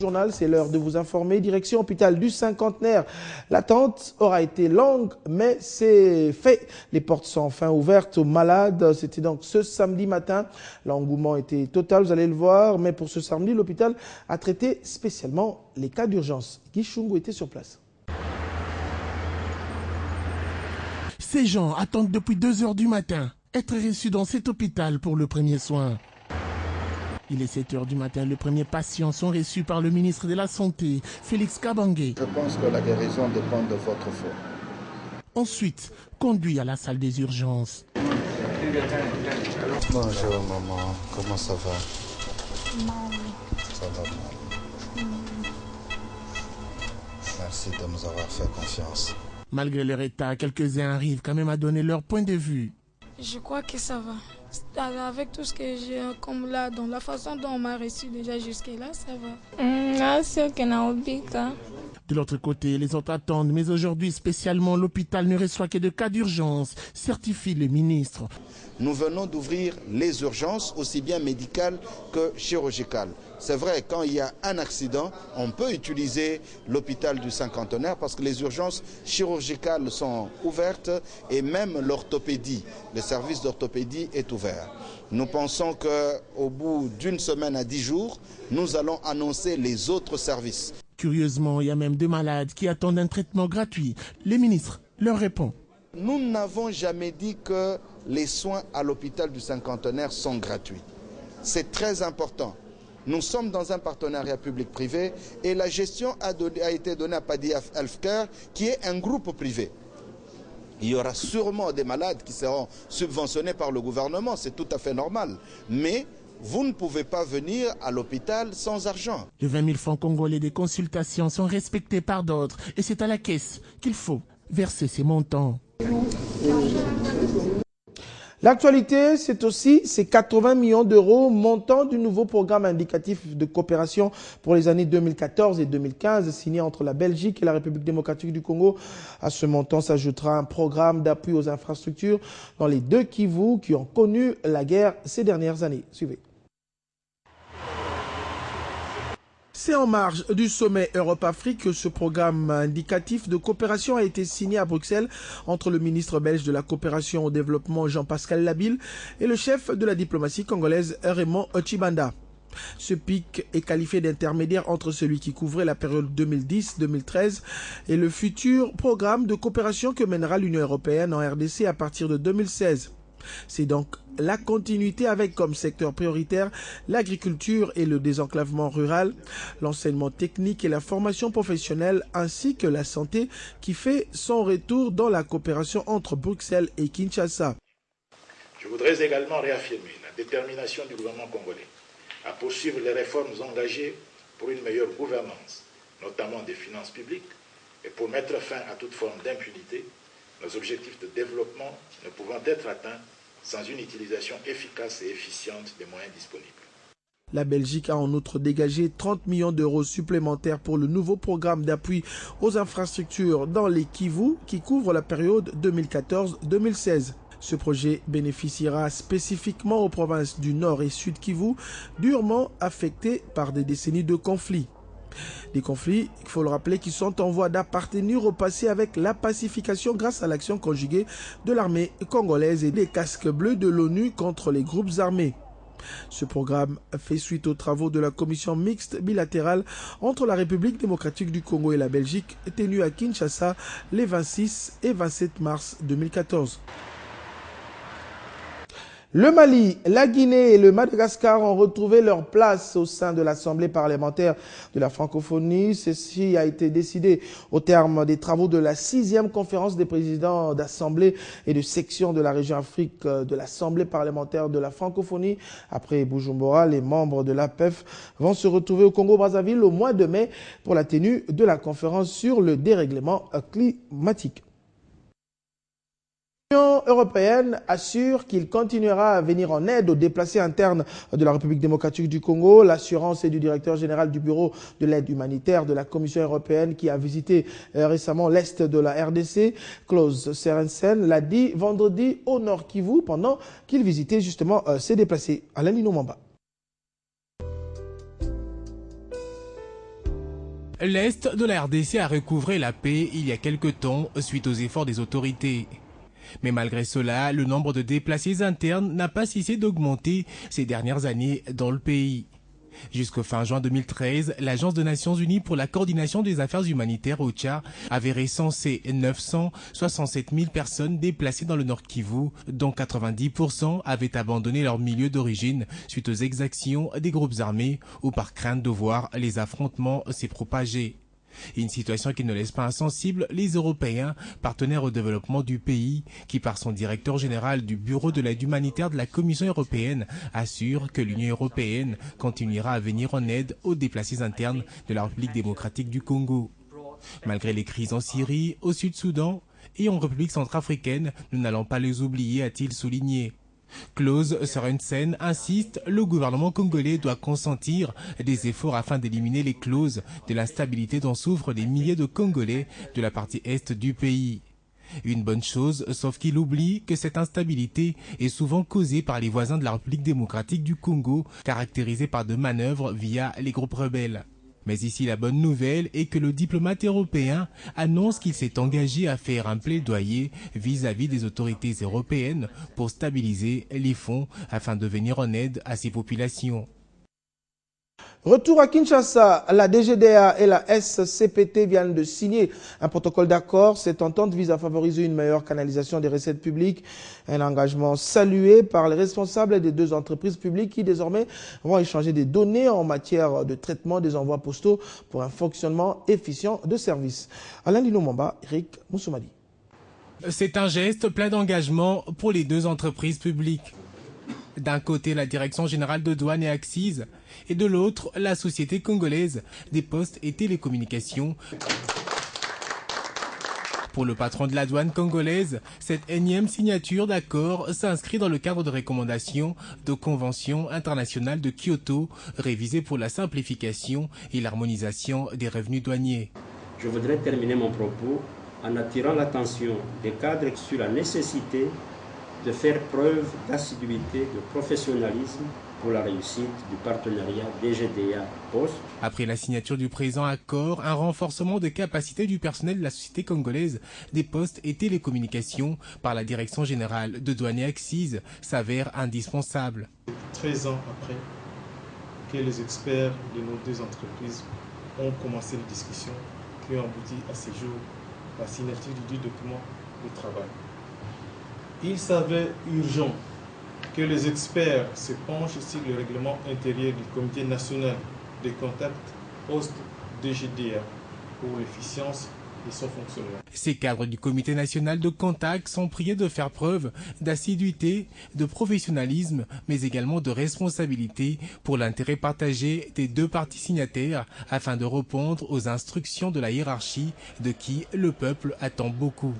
Journal, c'est l'heure de vous informer. Direction hôpital du Cinquantenaire. L'attente aura été longue, mais c'est fait. Les portes sont enfin ouvertes aux malades. C'était donc ce samedi matin. L'engouement était total, vous allez le voir. Mais pour ce samedi, l'hôpital a traité spécialement les cas d'urgence. Guy Chungu était sur place. Ces gens attendent depuis 2 heures du matin être reçus dans cet hôpital pour le premier soin. Il est 7 heures du matin. Les premiers patients sont reçus par le ministre de la Santé, Félix Kabange. Je pense que la guérison dépend de votre foi. Ensuite, conduit à la salle des urgences. Bonjour maman, comment ça va? Ça va mal. Merci de nous avoir fait confiance. Malgré leur état, quelques-uns arrivent quand même à donner leur point de vue. Je crois que ça va. Avec tout ce que j'ai comme là, dans la façon dont on m'a reçu déjà jusque-là, ça va. De l'autre côté, les autres attendent, mais aujourd'hui spécialement, l'hôpital ne reçoit que de cas d'urgence, certifie le ministre. Nous venons d'ouvrir les urgences, aussi bien médicales que chirurgicales. C'est vrai, quand il y a un accident, on peut utiliser l'hôpital du Cinquantenaire parce que les urgences chirurgicales sont ouvertes et même l'orthopédie, le service d'orthopédie est ouvert. Nous pensons qu'au bout d'une semaine à 10 jours, nous allons annoncer les autres services. Curieusement, il y a même des malades qui attendent un traitement gratuit. Le ministre leur répond. Nous n'avons jamais dit que les soins à l'hôpital du Cinquantenaire sont gratuits. C'est très important. Nous sommes dans un partenariat public-privé et la gestion a été donnée à Padi Healthcare, qui est un groupe privé. Il y aura sûrement des malades qui seront subventionnés par le gouvernement, c'est tout à fait normal. Mais vous ne pouvez pas venir à l'hôpital sans argent. Les 20 000 francs congolais des consultations sont respectés par d'autres et c'est à la caisse qu'il faut verser ces montants. L'actualité, c'est aussi ces 80 millions d'euros montant du nouveau programme indicatif de coopération pour les années 2014 et 2015 signé entre la Belgique et la République démocratique du Congo. À ce montant s'ajoutera un programme d'appui aux infrastructures dans les 2 Kivu qui ont connu la guerre ces dernières années. Suivez. C'est en marge du sommet Europe-Afrique que ce programme indicatif de coopération a été signé à Bruxelles entre le ministre belge de la coopération au développement Jean-Pascal Labille et le chef de la diplomatie congolaise Raymond Tshibanda. Ce pic est qualifié d'intermédiaire entre celui qui couvrait la période 2010-2013 et le futur programme de coopération que mènera l'Union européenne en RDC à partir de 2016. C'est donc la continuité avec comme secteur prioritaire l'agriculture et le désenclavement rural, l'enseignement technique et la formation professionnelle ainsi que la santé qui fait son retour dans la coopération entre Bruxelles et Kinshasa. Je voudrais également réaffirmer la détermination du gouvernement congolais à poursuivre les réformes engagées pour une meilleure gouvernance, notamment des finances publiques, et pour mettre fin à toute forme d'impunité, nos objectifs de développement ne pouvant être atteints sans une utilisation efficace et efficiente des moyens disponibles. La Belgique a en outre dégagé 30 millions d'euros supplémentaires pour le nouveau programme d'appui aux infrastructures dans les Kivu qui couvre la période 2014-2016. Ce projet bénéficiera spécifiquement aux provinces du Nord et Sud Kivu, durement affectées par des décennies de conflits. Des conflits, il faut le rappeler, qui sont en voie d'appartenir au passé avec la pacification grâce à l'action conjuguée de l'armée congolaise et des casques bleus de l'ONU contre les groupes armés. Ce programme fait suite aux travaux de la commission mixte bilatérale entre la République démocratique du Congo et la Belgique, tenue à Kinshasa les 26 et 27 mars 2014. Le Mali, la Guinée et le Madagascar ont retrouvé leur place au sein de l'Assemblée parlementaire de la francophonie. Ceci a été décidé au terme des travaux de la 6e conférence des présidents d'Assemblée et de section de la région Afrique de l'Assemblée parlementaire de la francophonie. Après Bujumbura, les membres de l'APEF vont se retrouver au Congo-Brazzaville au mois de mai pour la tenue de la conférence sur le dérèglement climatique. L'Union européenne assure qu'il continuera à venir en aide aux déplacés internes de la République démocratique du Congo. L'assurance est du directeur général du bureau de l'aide humanitaire de la Commission européenne qui a visité récemment l'est de la RDC. Klaus Sørensen l'a dit vendredi au Nord Kivu pendant qu'il visitait justement ces déplacés. Alain Nino Mamba. L'Est de la RDC a recouvré la paix il y a quelque temps suite aux efforts des autorités. Mais malgré cela, le nombre de déplacés internes n'a pas cessé d'augmenter ces dernières années dans le pays. Jusqu'au fin juin 2013, l'Agence des Nations Unies pour la coordination des affaires humanitaires OCHA avait recensé 967 000 personnes déplacées dans le Nord Kivu, dont 90% avaient abandonné leur milieu d'origine suite aux exactions des groupes armés ou par crainte de voir les affrontements s'y propager. Une situation qui ne laisse pas insensibles les Européens, partenaires au développement du pays, qui par son directeur général du Bureau de l'aide humanitaire de la Commission européenne assure que l'Union européenne continuera à venir en aide aux déplacés internes de la République démocratique du Congo. Malgré les crises en Syrie, au Sud-Soudan et en République centrafricaine, nous n'allons pas les oublier, a-t-il souligné. Claude Sorensen insiste, le gouvernement congolais doit consentir des efforts afin d'éliminer les clauses de l'instabilité dont souffrent des milliers de Congolais de la partie est du pays. Une bonne chose, sauf qu'il oublie que cette instabilité est souvent causée par les voisins de la République démocratique du Congo, caractérisée par de manœuvres via les groupes rebelles. Mais ici, la bonne nouvelle est que le diplomate européen annonce qu'il s'est engagé à faire un plaidoyer vis-à-vis des autorités européennes pour stabiliser les fonds afin de venir en aide à ces populations. Retour à Kinshasa, la DGDA et la SCPT viennent de signer un protocole d'accord. Cette entente vise à favoriser une meilleure canalisation des recettes publiques. Un engagement salué par les responsables des deux entreprises publiques qui désormais vont échanger des données en matière de traitement des envois postaux pour un fonctionnement efficient de services. Alain Lino Mamba, Eric Moussoumadi. C'est un geste plein d'engagement pour les deux entreprises publiques. D'un côté, la Direction générale de douane et accises, et de l'autre, la Société congolaise des postes et télécommunications. Pour le patron de la douane congolaise, cette énième signature d'accord s'inscrit dans le cadre de recommandations de Convention internationale de Kyoto, révisée pour la simplification et l'harmonisation des revenus douaniers. Je voudrais terminer mon propos en attirant l'attention des cadres sur la nécessité de faire preuve d'assiduité, de professionnalisme pour la réussite du partenariat DGDA-Poste. Après la signature du présent accord, un renforcement de capacité du personnel de la Société congolaise des postes et télécommunications par la Direction générale de douane et accises s'avère indispensable. 13 ans après que les experts de nos deux entreprises ont commencé les discussions qui ont abouti à ce jour la signature du document de travail. Il s'avère urgent que les experts se penchent sur le règlement intérieur du Comité national des contacts post-DGDA pour l'efficience de son fonctionnement. Ces cadres du Comité national de contact sont priés de faire preuve d'assiduité, de professionnalisme, mais également de responsabilité pour l'intérêt partagé des deux parties signataires afin de répondre aux instructions de la hiérarchie de qui le peuple attend beaucoup.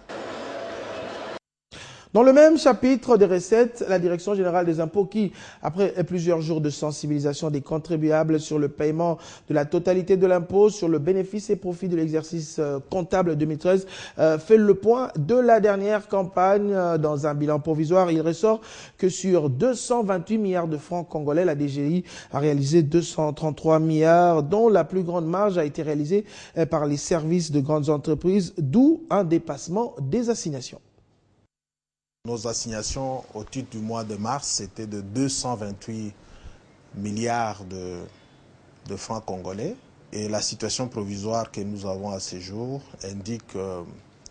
Dans le même chapitre des recettes, la Direction générale des impôts qui, après plusieurs jours de sensibilisation des contribuables sur le paiement de la totalité de l'impôt sur le bénéfice et profit de l'exercice comptable 2013, fait le point de la dernière campagne. Dans un bilan provisoire, il ressort que sur 228 milliards de francs congolais, la DGI a réalisé 233 milliards, dont la plus grande marge a été réalisée par les services de grandes entreprises, d'où un dépassement des assignations. Nos assignations au titre du mois de mars, c'était de 228 milliards de francs congolais. Et la situation provisoire que nous avons à ce jour indique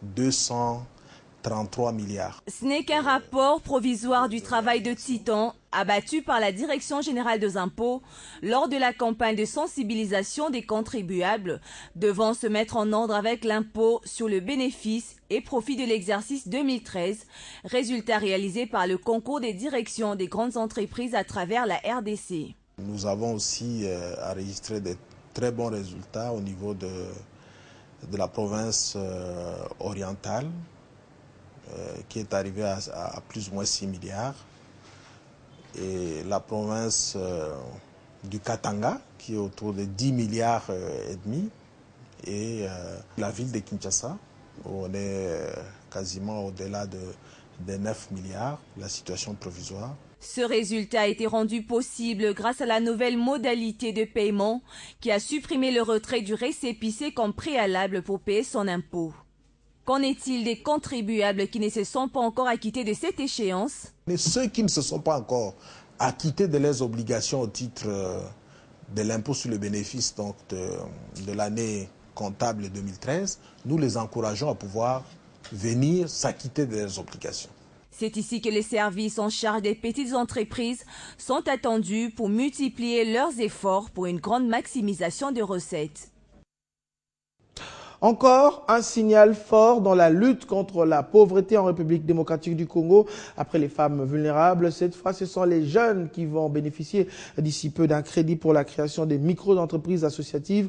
233 milliards. Ce n'est qu'un rapport provisoire du travail de Titan abattu par la Direction générale des impôts lors de la campagne de sensibilisation des contribuables devant se mettre en ordre avec l'impôt sur le bénéfice et profit de l'exercice 2013, résultat réalisé par le concours des directions des grandes entreprises à travers la RDC. Nous avons aussi enregistré de très bons résultats au niveau de la province orientale, qui est arrivée à plus ou moins 6 milliards. Et la province du Katanga, qui est autour de 10 milliards et demi. Et la ville de Kinshasa, où on est quasiment au-delà de 9 milliards, la situation provisoire. Ce résultat a été rendu possible grâce à la nouvelle modalité de paiement qui a supprimé le retrait du récépissé comme préalable pour payer son impôt. Qu'en est-il des contribuables qui ne se sont pas encore acquittés de cette échéance? Mais ceux qui ne se sont pas encore acquittés de leurs obligations au titre de l'impôt sur le bénéfice donc de l'année comptable 2013, nous les encourageons à pouvoir venir s'acquitter de leurs obligations. C'est ici que les services en charge des petites entreprises sont attendus pour multiplier leurs efforts pour une grande maximisation de recettes. Encore un signal fort dans la lutte contre la pauvreté en République démocratique du Congo. Après les femmes vulnérables, cette fois, ce sont les jeunes qui vont bénéficier d'ici peu d'un crédit pour la création des micro-entreprises associatives.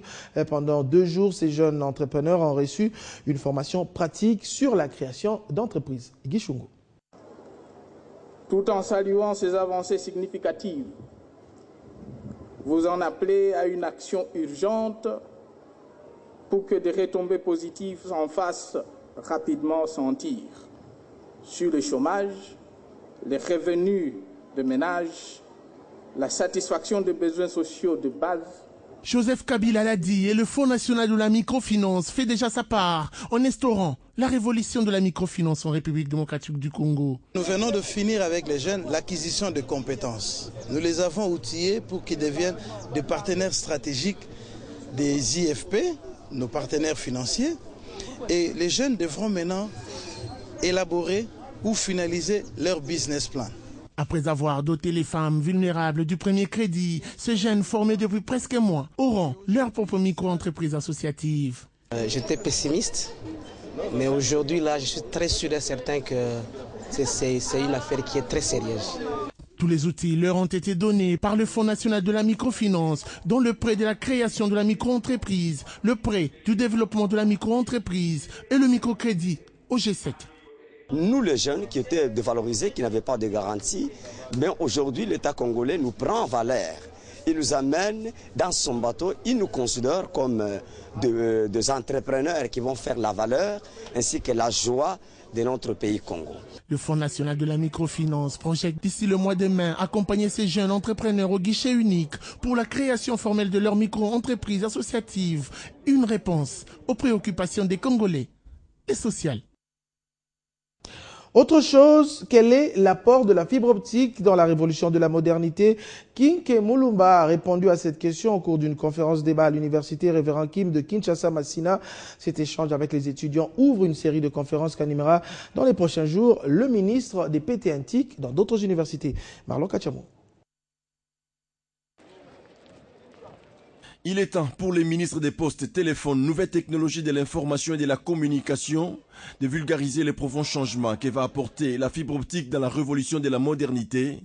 Pendant 2 jours, ces jeunes entrepreneurs ont reçu une formation pratique sur la création d'entreprises. Guy Chungo. Tout en saluant ces avancées significatives, vous en appelez à une action urgente pour que des retombées positives s'en fassent rapidement sentir sur le chômage, les revenus de ménage, la satisfaction des besoins sociaux de base. Joseph Kabila l'a dit et le Fonds national de la microfinance fait déjà sa part en instaurant la révolution de la microfinance en République démocratique du Congo. Nous venons de finir avec les jeunes l'acquisition de compétences. Nous les avons outillés pour qu'ils deviennent des partenaires stratégiques des IFP, nos partenaires financiers. Et les jeunes devront maintenant élaborer ou finaliser leur business plan. Après avoir doté les femmes vulnérables du premier crédit, ces jeunes formés depuis presque un mois auront leur propre micro-entreprise associative. J'étais pessimiste, mais aujourd'hui, là, je suis très sûr et certain que c'est une affaire qui est très sérieuse. Tous les outils leur ont été donnés par le Fonds national de la microfinance, dont le prêt de la création de la micro-entreprise, le prêt du développement de la micro-entreprise et le microcrédit au G7. Nous, les jeunes qui étaient dévalorisés, qui n'avaient pas de garantie, mais aujourd'hui, l'État congolais nous prend en valeur. Il nous amène dans son bateau, il nous considère comme des entrepreneurs qui vont faire la valeur ainsi que la joie de notre pays Congo. Le Fonds national de la microfinance projette d'ici le mois de mai accompagner ces jeunes entrepreneurs au guichet unique pour la création formelle de leur micro-entreprise associative. Une réponse aux préoccupations des Congolais et sociales. Autre chose, quel est l'apport de la fibre optique dans la révolution de la modernité? Kinke Mulumba a répondu à cette question au cours d'une conférence débat à l'université Révérend Kim de Kinshasa-Massina. Cet échange avec les étudiants ouvre une série de conférences qu'animera dans les prochains jours le ministre des PT Antiques dans d'autres universités. Marlon Kachamou. Il est temps pour les ministres des Postes, Téléphones, Nouvelles Technologies de l'Information et de la Communication de vulgariser les profonds changements que va apporter la fibre optique dans la révolution de la modernité,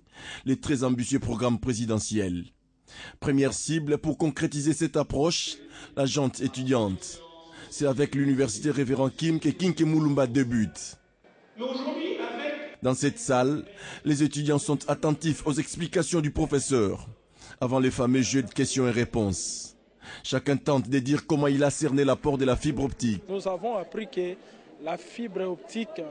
les très ambitieux programmes présidentiels. Première cible pour concrétiser cette approche, la gente étudiante. C'est avec l'université Révérend Kim que Kinke Mulumba débute. Dans cette salle, les étudiants sont attentifs aux explications du professeur, avant les fameux jeux de questions et réponses. Chacun tente de dire comment il a cerné l'apport de la fibre optique. Nous avons appris que la fibre optique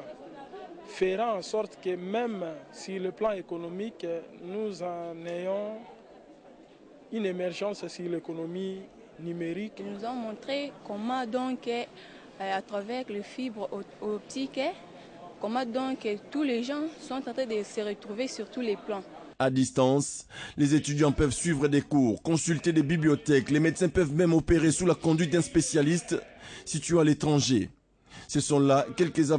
fera en sorte que même sur le plan économique, nous en ayons une émergence sur l'économie numérique. Ils nous ont montré comment donc, à travers les fibres optiques, comment donc tous les gens sont en train de se retrouver sur tous les plans. À distance, les étudiants peuvent suivre des cours, consulter des bibliothèques. Les médecins peuvent même opérer sous la conduite d'un spécialiste situé à l'étranger. Ce sont là quelques